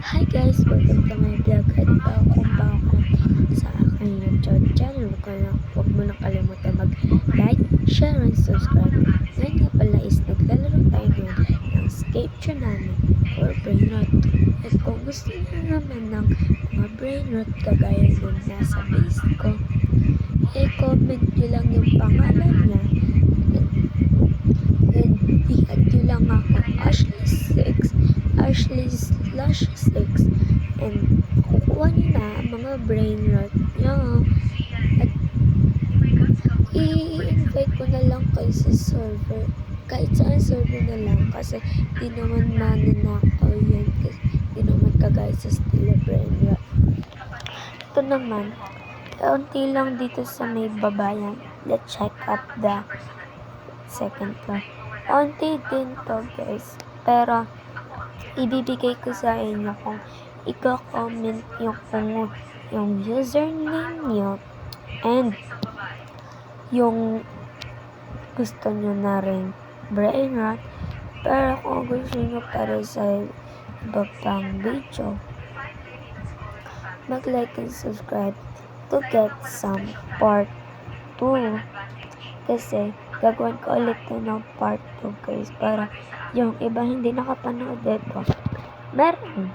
Hi guys! Welcome to my vlog at kung bago ka sa aking YouTube channel, huwag mo na kalimutan mag-like, share, and subscribe. Ngayon nga pala is naglalaro tayo ngayon ng escape tsunami or brain rot. At kung gusto niyo naman ng mga brain rot kagaya ng nasa base ko, comment nyo lang yung pangalan niya and i-add nyo lang ako Ashley6 and kukuha nyo na ang mga brain rot nyo at i-invite ko na lang kayo sa server, kahit saan server na lang, kasi di naman mananakaw yan, kasi di naman kagaya sa Stila brain rot. Ito naman, kaunti lang dito sa may babayan. Let's check out the second floor. Kaunti din to guys, pero ibibigay ko sa inyo kung i-comment yung username nyo and yung gusto nyo na rin brain rot. Pero kung gusto nyo para sa iba pang video, mag-like and subscribe to get some part 2, kasi gagawin ko ulit ng part 2 guys, para yung iba hindi nakapanood dito meron